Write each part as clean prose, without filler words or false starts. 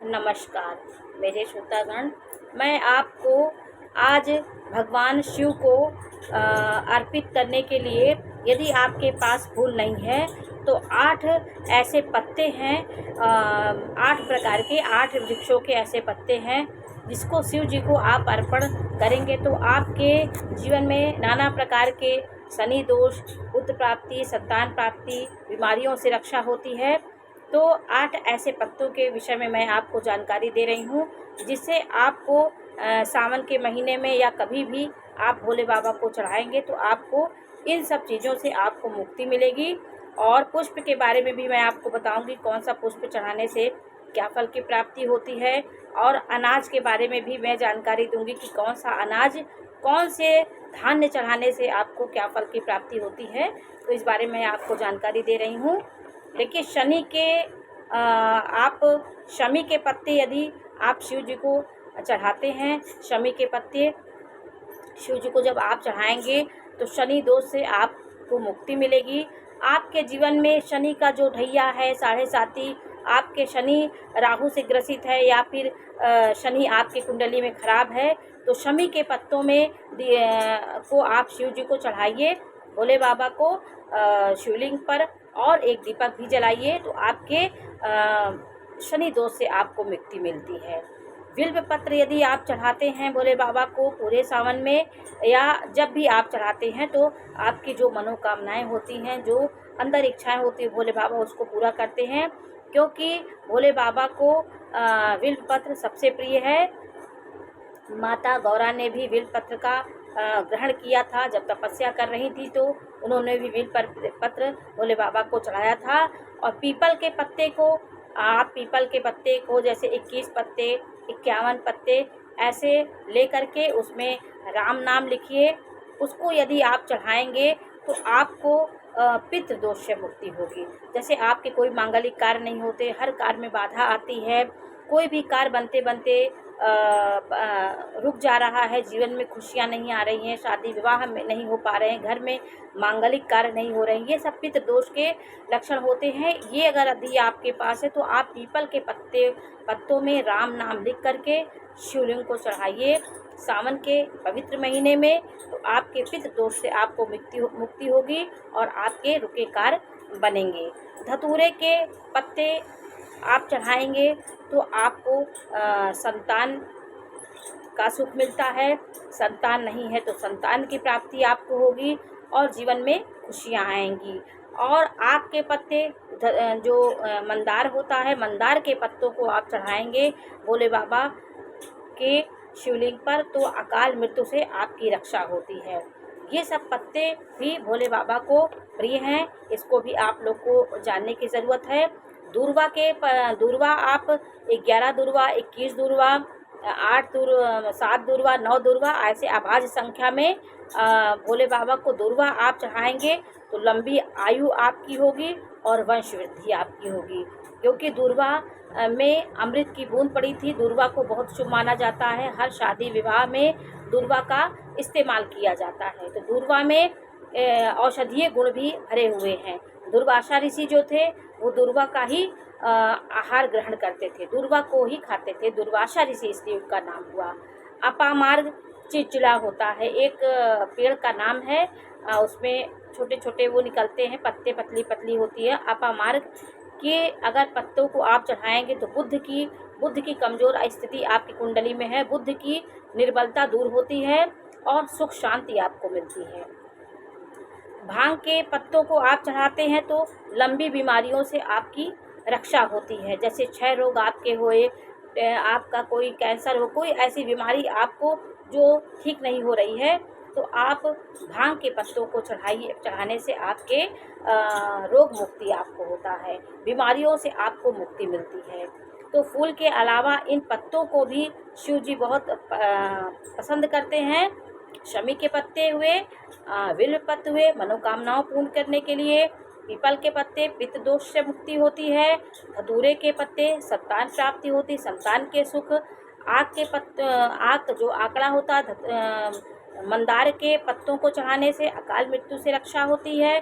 नमस्कार मेरे श्रोतागण। मैं आपको आज भगवान शिव को अर्पित करने के लिए, यदि आपके पास फूल नहीं है तो 8 ऐसे पत्ते हैं, 8 प्रकार के 8 वृक्षों के ऐसे पत्ते हैं जिसको शिव जी को आप अर्पण करेंगे तो आपके जीवन में नाना प्रकार के शनि दोष, पुत्र प्राप्ति, संतान प्राप्ति, बीमारियों से रक्षा होती है। तो 8 ऐसे पत्तों के विषय में मैं आपको जानकारी दे रही हूँ जिससे आपको सावन के महीने में या कभी भी आप भोले बाबा को चढ़ाएंगे तो आपको इन सब चीज़ों से आपको मुक्ति मिलेगी। और पुष्प के बारे में भी मैं आपको बताऊंगी कौन सा पुष्प चढ़ाने से क्या फल की प्राप्ति होती है। और अनाज के बारे में भी मैं जानकारी दूंगी कि कौन सा अनाज, कौन से धान्य चढ़ाने से आपको क्या फल की प्राप्ति होती है। तो इस बारे में आपको जानकारी दे रही हूँ। देखिए, आप शमी के पत्ते यदि आप शिव जी को चढ़ाते हैं, शमी के पत्ते शिव जी को जब आप चढ़ाएंगे तो शनि दोष से आपको मुक्ति मिलेगी। आपके जीवन में शनि का जो ढैया है, 7.5, आपके शनि राहु से ग्रसित है या फिर शनि आपके कुंडली में खराब है तो शमी के पत्तों में को आप शिव जी को चढ़ाइए, भोले बाबा को शिवलिंग पर, और एक दीपक भी जलाइए तो आपके शनि दोष से आपको मुक्ति मिलती है। बिल्व पत्र यदि आप चढ़ाते हैं भोले बाबा को पूरे सावन में या जब भी आप चढ़ाते हैं तो आपकी जो मनोकामनाएं होती हैं, जो अंदर इच्छाएं होती है, भोले बाबा उसको पूरा करते हैं, क्योंकि भोले बाबा को बिल्व पत्र सबसे प्रिय है। माता गौरा ने भी बिल्व पत्र का ग्रहण किया था जब तपस्या कर रही थी, तो उन्होंने भी बिल्व पत्र भोले बाबा को चढ़ाया था। और पीपल के पत्ते को, आप पीपल के पत्ते को जैसे 21 पत्ते, 51 पत्ते ऐसे ले करके उसमें राम नाम लिखिए, उसको यदि आप चढ़ाएंगे तो आपको पितृ दोष से मुक्ति होगी। जैसे आपके कोई मांगलिक कार्य नहीं होते, हर कार्य में बाधा आती है, कोई भी कार्य बनते बनते रुक जा रहा है, जीवन में खुशियाँ नहीं आ रही हैं, शादी विवाह में नहीं हो पा रहे हैं, घर में मांगलिक कार्य नहीं हो रहे हैं, ये सब पितृ दोष के लक्षण होते हैं। ये अगर यदि आपके पास है तो आप पीपल के पत्तों में राम नाम लिख करके शिवलिंग को चढ़ाइए सावन के पवित्र महीने में, तो आपके पितृ दोष से आपको मुक्ति होगी और आपके रुके कार्य बनेंगे। धतूरे के पत्ते आप चढ़ाएंगे तो आपको संतान का सुख मिलता है, संतान नहीं है तो संतान की प्राप्ति आपको होगी और जीवन में खुशियाँ आएंगी। और आक के पत्ते, जो मंदार होता है, मंदार के पत्तों को आप चढ़ाएंगे भोले बाबा के शिवलिंग पर तो अकाल मृत्यु से आपकी रक्षा होती है। ये सब पत्ते भी भोले बाबा को प्रिय हैं, इसको भी आप लोग को जानने की ज़रूरत है। दूर्वा आप 11 दूर्वा, 21 दूर्वा, 7 दूर्वा, 9 दूर्वा ऐसे अभाज्य संख्या में भोले बाबा को दूर्वा आप चढ़ाएंगे तो लंबी आयु आपकी होगी और वंश वृद्धि आपकी होगी। क्योंकि दूर्वा में अमृत की बूंद पड़ी थी, दूर्वा को बहुत शुभ माना जाता है, हर शादी विवाह में दूर्वा का इस्तेमाल किया जाता है। तो दूर्वा में औषधीय गुण भी भरे हुए हैं। दुर्वासा ऋषि जो थे वो दूर्वा का ही आहार ग्रहण करते थे, दूर्वा को ही खाते थे, दुर्वासा ऋषि इसलिए उनका नाम हुआ। अपामार्ग चिलचिला होता है, एक पेड़ का नाम है, उसमें छोटे छोटे वो निकलते हैं, पत्ते पतली पतली होती है। अपामार्ग के अगर पत्तों को आप चढ़ाएंगे तो बुद्ध की कमज़ोर स्थिति आपकी कुंडली में है, बुद्ध की निर्बलता दूर होती है और सुख शांति आपको मिलती है। भांग के पत्तों को आप चढ़ाते हैं तो लंबी बीमारियों से आपकी रक्षा होती है। जैसे क्षय रोग आपके होए, आपका कोई कैंसर हो, कोई ऐसी बीमारी आपको जो ठीक नहीं हो रही है तो आप भांग के पत्तों को चढ़ाने से आपके रोग मुक्ति आपको होता है, बीमारियों से आपको मुक्ति मिलती है। तो फूल के अलावा इन पत्तों को भी शिव जी बहुत पसंद करते हैं। शमी के पत्ते हुए, बिल्व पत्र हुए मनोकामनाओं पूर्ण करने के लिए, पीपल के पत्ते पित्त दोष से मुक्ति होती है, धतूरे के पत्ते संतान प्राप्ति होती, संतान के सुख, आक जो आंकड़ा होता है, मंदार के पत्तों को चढ़ाने से अकाल मृत्यु से रक्षा होती है,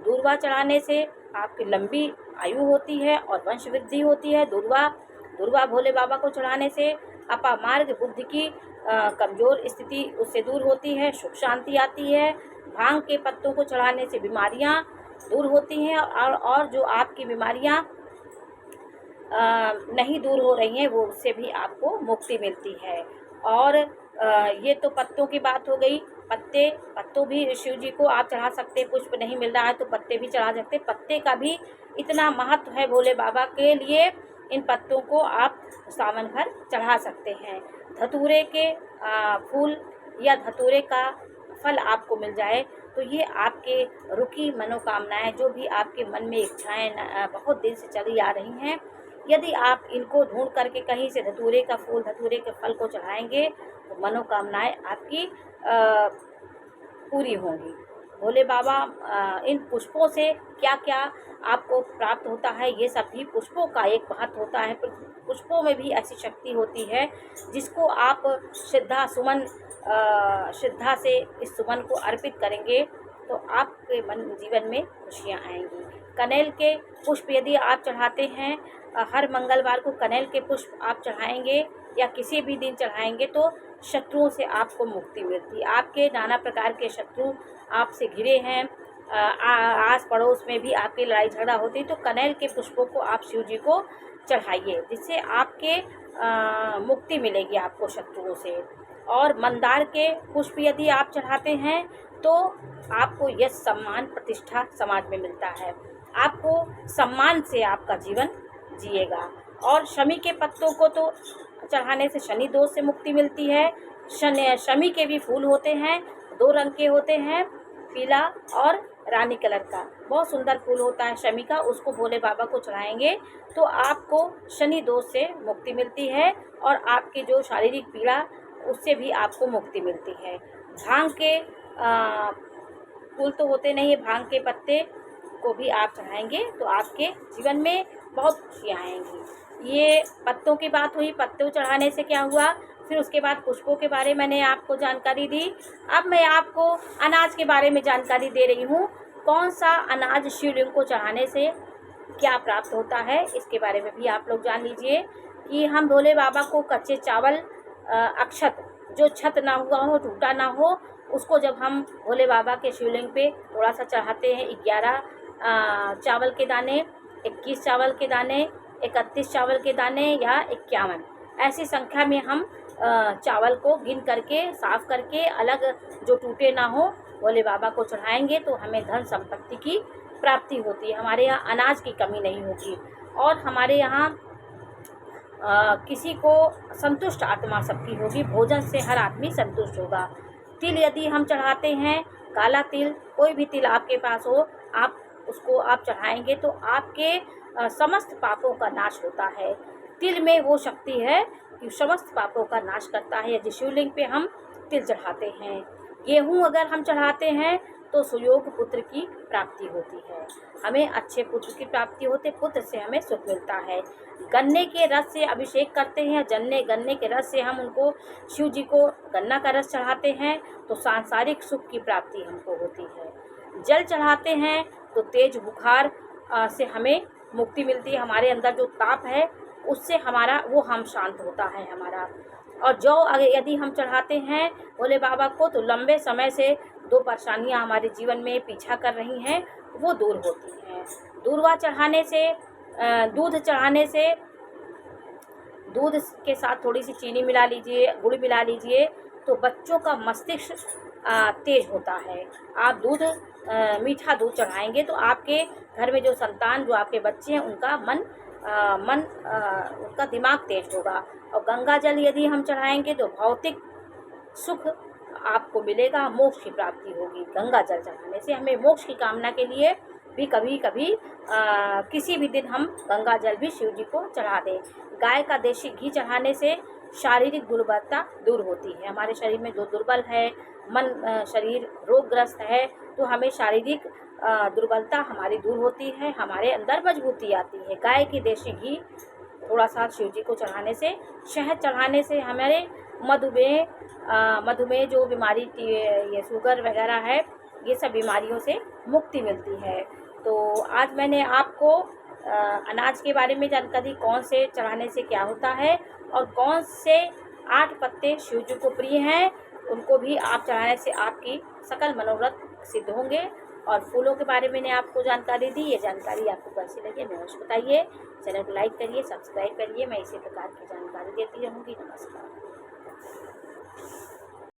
दूर्वा चढ़ाने से आपकी लंबी आयु होती है और वंश वृद्धि होती है। दूर्वा दुर्वा भोले बाबा को चढ़ाने से अपामार्ग बुद्धि की कमज़ोर स्थिति उससे दूर होती है, सुख शांति आती है। भांग के पत्तों को चढ़ाने से बीमारियां दूर होती हैं, और जो आपकी बीमारियां नहीं दूर हो रही हैं वो उससे भी आपको मुक्ति मिलती है। और ये तो पत्तों की बात हो गई। पत्तों भी शिव जी को आप चढ़ा सकते हैं। पुष्प नहीं मिल रहा है तो पत्ते भी चढ़ा सकते हैं। पत्ते का भी इतना महत्व है भोले बाबा के लिए, इन पत्तों को आप सावन भर चढ़ा सकते हैं। धतूरे के फूल या धतूरे का फल आपको मिल जाए तो ये आपके रुकी मनोकामनाएं, जो भी आपके मन में इच्छाएं बहुत दिन से चली आ रही हैं, यदि आप इनको ढूंढ करके कहीं से धतूरे का फूल, धतूरे के फल को चढ़ाएंगे तो मनोकामनाएं आपकी पूरी होंगी। भोले बाबा इन पुष्पों से क्या क्या आपको प्राप्त होता है, ये सब भी पुष्पों का एक महत्व होता है। पुष्पों में भी ऐसी शक्ति होती है जिसको आप श्रद्धा से इस सुमन को अर्पित करेंगे तो आपके जीवन में खुशियाँ आएंगी। कनेल के पुष्प यदि आप चढ़ाते हैं, हर मंगलवार को कनेल के पुष्प आप चढ़ाएंगे या किसी भी दिन चढ़ाएंगे तो शत्रुओं से आपको मुक्ति मिलती है। आपके नाना प्रकार के शत्रु आपसे घिरे हैं, आस पड़ोस में भी आपकी लड़ाई झगड़ा होती है, तो कनेल के पुष्पों को आप शिव जी को चढ़ाइए, जिससे आपके मुक्ति मिलेगी आपको शत्रुओं से। और मंदार के पुष्प यदि आप चढ़ाते हैं तो आपको यश, सम्मान, प्रतिष्ठा समाज में मिलता है। आपको सम्मान से आपका जीवन जिएगा। और शमी के पत्तों को तो चढ़ाने से शनि दोष से मुक्ति मिलती है। शमी के भी फूल होते हैं, 2 रंग के होते हैं, पीला और रानी कलर का, बहुत सुंदर फूल होता है शमी का। उसको भोले बाबा को चढ़ाएंगे तो आपको शनि दोष से मुक्ति मिलती है और आपकी जो शारीरिक पीड़ा उससे भी आपको मुक्ति मिलती है। भांग के फूल तो होते नहीं है, भांग के पत्ते को भी आप चढ़ाएंगे तो आपके जीवन में बहुत खुशियाँ आएंगी। ये पत्तों की बात हुई, पत्तों चढ़ाने से क्या हुआ। फिर उसके बाद पुष्पों के बारे में मैंने आपको जानकारी दी। अब मैं आपको अनाज के बारे में जानकारी दे रही हूँ। कौन सा अनाज शिवलिंग को चढ़ाने से क्या प्राप्त होता है, इसके बारे में भी आप लोग जान लीजिए। कि हम भोले बाबा को कच्चे चावल, अक्षत, जो छत ना हुआ हो, टूटा ना हो, उसको जब हम भोले बाबा के शिवलिंग पे थोड़ा सा चढ़ाते हैं, 11 चावल के दाने, 21 चावल के दाने, 31 चावल के दाने या 51, ऐसी संख्या में हम चावल को गिन करके, साफ करके, अलग जो टूटे ना हो, भोले बाबा को चढ़ाएंगे तो हमें धन संपत्ति की प्राप्ति होती है। हमारे यहाँ अनाज की कमी नहीं होगी और हमारे यहाँ किसी को संतुष्ट आत्मा सबकी होगी। भोजन से हर आदमी संतुष्ट होगा। तिल यदि हम चढ़ाते हैं, काला तिल, कोई भी तिल आपके पास हो, आप उसको आप चढ़ाएंगे तो आपके समस्त पापों का नाश होता है। तिल में वो शक्ति है कि समस्त पापों का नाश करता है यदि शिवलिंग पे हम तिल चढ़ाते हैं। गेहूँ अगर हम चढ़ाते हैं तो सुयोग पुत्र की प्राप्ति होती है, हमें अच्छे पुत्र की प्राप्ति होती है, पुत्र से हमें सुख मिलता है। गन्ने के रस से अभिषेक करते हैं, गन्ने के रस से हम उनको, शिव जी को गन्ना का रस चढ़ाते हैं तो सांसारिक सुख की प्राप्ति हमको होती है। जल चढ़ाते हैं तो तेज बुखार से हमें मुक्ति मिलती है। हमारे अंदर जो ताप है उससे हम शांत होता है हमारा। और जौ यदि हम चढ़ाते हैं भोले बाबा को तो लंबे समय से 2 परेशानियां हमारे जीवन में पीछा कर रही हैं वो दूर होती हैं। दूर्वा चढ़ाने से, दूध चढ़ाने से, दूध के साथ थोड़ी सी चीनी मिला लीजिए, गुड़ मिला लीजिए तो बच्चों का मस्तिष्क तेज होता है। आप मीठा दूध चढ़ाएंगे तो आपके घर में जो संतान, जो आपके बच्चे हैं, उनका उनका दिमाग तेज होगा। और गंगा जल यदि हम चढ़ाएंगे तो भौतिक सुख आपको मिलेगा, मोक्ष की प्राप्ति होगी। गंगा जल चढ़ाने से हमें मोक्ष की कामना के लिए भी कभी कभी किसी भी दिन हम गंगा जल भी शिव जी को चढ़ा दें। गाय का देशी घी चढ़ाने से शारीरिक दुर्बलता दूर होती है। हमारे शरीर में जो दुर्बल है, शरीर रोगग्रस्त है, तो हमें शारीरिक दुर्बलता हमारी दूर होती है, हमारे अंदर मजबूती आती है। गाय की देशी घी थोड़ा सा शिव जी को चढ़ाने से, शहद चढ़ाने से हमारे मधुमेह जो बीमारी, ये शुगर वगैरह है, ये सब बीमारियों से मुक्ति मिलती है। तो आज मैंने आपको अनाज के बारे में जानकारी, कौन से चढ़ाने से क्या होता है, और कौन से 8 पत्ते शिव जी को प्रिय हैं, उनको भी आप चढ़ाने से आपकी सकल मनोरथ सिद्ध होंगे। और फूलों के बारे में मैंने आपको जानकारी दी। ये जानकारी आपको कैसी लगी हमें अवश्य बताइए। चैनल को लाइक करिए, सब्सक्राइब करिए। मैं इसी प्रकार की जानकारी देती रहूँगी। नमस्कार।